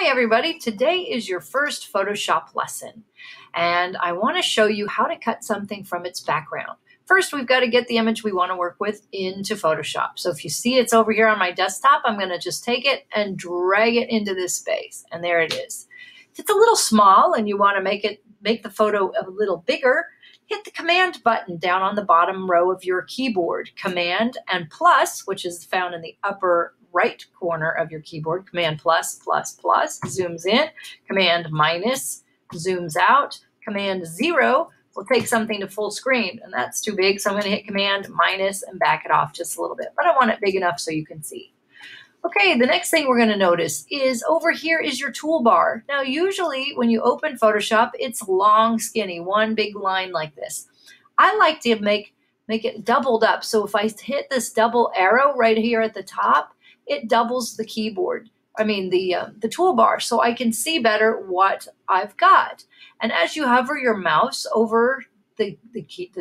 Hi everybody, today is your first Photoshop lesson and I want to show you how to cut something from its background. First, we've got to get the image we want to work with into Photoshop. So if you see it's over here on my desktop, I'm going to just take it and drag it into this space, and there it is. If it's a little small and you want to make the photo a little bigger, hit the Command button down on the bottom row of your keyboard. Command and plus, which is found in the upper right corner of your keyboard. Command plus, plus, plus zooms in. Command minus zooms out. Command 0 will take something to full screen, and that's too big, so I'm going to hit Command minus and back it off just a little bit, but I want it big enough so you can see. Okay, the next thing we're going to notice is over here is your toolbar. Now, usually when you open Photoshop, it's long, skinny, one big line like this. I like to make it doubled up, so if I hit this double arrow right here at the top, it doubles the keyboard. The toolbar, so I can see better what I've got. And as you hover your mouse over the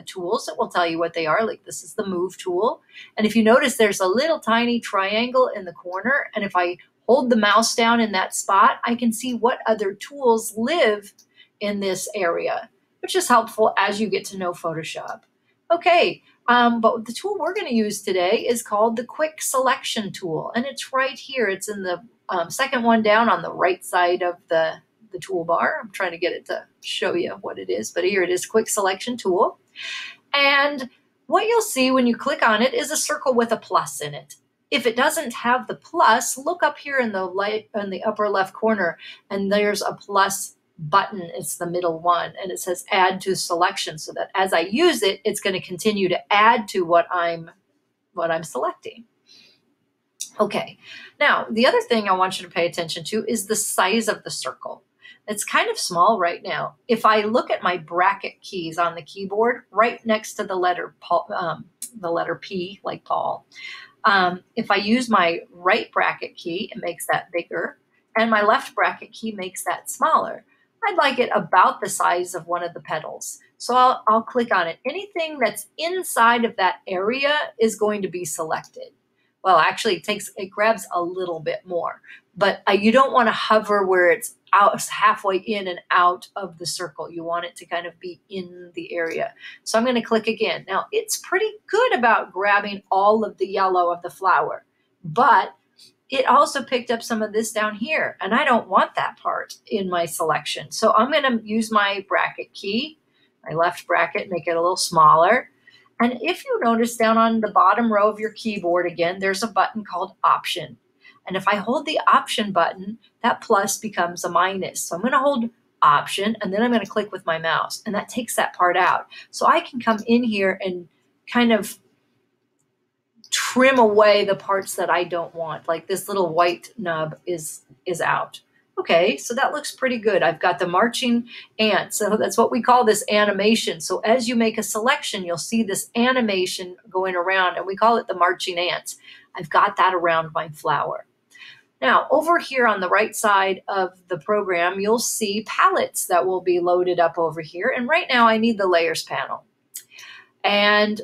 tools, it will tell you what they are. Like this is the move tool. And if you notice, there's a little tiny triangle in the corner. And if I hold the mouse down in that spot, I can see what other tools live in this area, which is helpful as you get to know Photoshop. Okay, but the tool we're going to use today is called the Quick Selection tool. And it's right here. It's in the second one down on the right side of the toolbar. I'm trying to get it to show you what it is, but here it is, Quick Selection tool. And what you'll see when you click on it is a circle with a plus in it. If it doesn't have the plus, look up here in the upper left corner, and there's a plus button. It's the middle one, and it says Add to Selection, so that as I use it, it's going to continue to add to what I'm selecting. Okay, now the other thing I want you to pay attention to is the size of the circle. It's kind of small right now. If I look at my bracket keys on the keyboard, right next to the letter P, like Paul, if I use my right bracket key, it makes that bigger, and my left bracket key makes that smaller. I'd like it about the size of one of the petals. So I'll click on it. Anything that's inside of that area is going to be selected. Well, actually, it grabs a little bit more, but you don't want to hover where it's halfway in and out of the circle. You want it to kind of be in the area. So I'm going to click again. Now, it's pretty good about grabbing all of the yellow of the flower, but it also picked up some of this down here, and I don't want that part in my selection. So I'm going to use my bracket key, my left bracket, make it a little smaller. And if you notice down on the bottom row of your keyboard, again, there's a button called Option. And if I hold the Option button, that plus becomes a minus. So I'm going to hold Option, and then I'm going to click with my mouse, and that takes that part out. So I can come in here and kind of trim away the parts that I don't want. Like this little white nub is out. Okay, so that looks pretty good. I've got the marching ant. So that's what we call this animation. So as you make a selection, you'll see this animation going around, and we call it the marching ants. I've got that around my flower. Now, over here on the right side of the program, you'll see palettes that will be loaded up over here. And right now I need the layers panel. And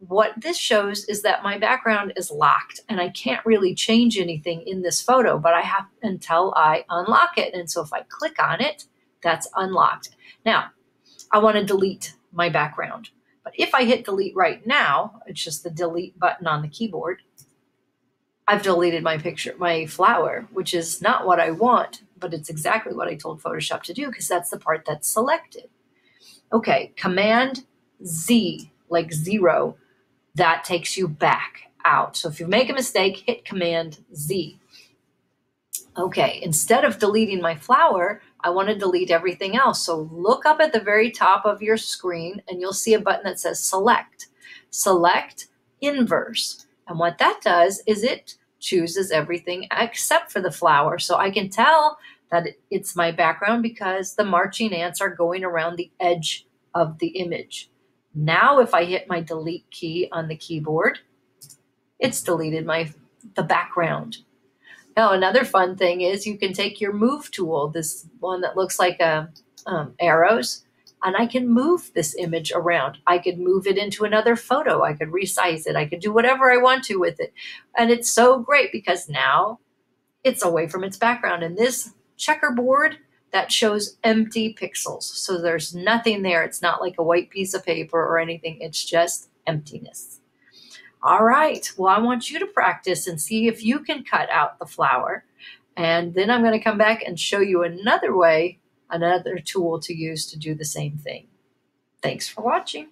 what this shows is that my background is locked and I can't really change anything in this photo, but I have until I unlock it. And so if I click on it, that's unlocked. Now, I want to delete my background, but if I hit delete right now, it's just the delete button on the keyboard, I've deleted my picture, my flower, which is not what I want, but it's exactly what I told Photoshop to do because that's the part that's selected. Okay, Command Z, like 0, that takes you back out. So if you make a mistake, hit Command Z. Okay, instead of deleting my flower, I want to delete everything else. So look up at the very top of your screen and you'll see a button that says Select. Select Inverse. And what that does is it chooses everything except for the flower. So I can tell that it's my background because the marching ants are going around the edge of the image. Now, if I hit my delete key on the keyboard, it's deleted the background. Now, another fun thing is you can take your move tool, this one that looks like arrows, and I can move this image around. I could move it into another photo. I could resize it. I could do whatever I want to with it. And it's so great because now it's away from its background. And this checkerboard, that shows empty pixels. So there's nothing there. It's not like a white piece of paper or anything. It's just emptiness. All right. Well, I want you to practice and see if you can cut out the flower. And then I'm going to come back and show you another way, another tool to use to do the same thing. Thanks for watching.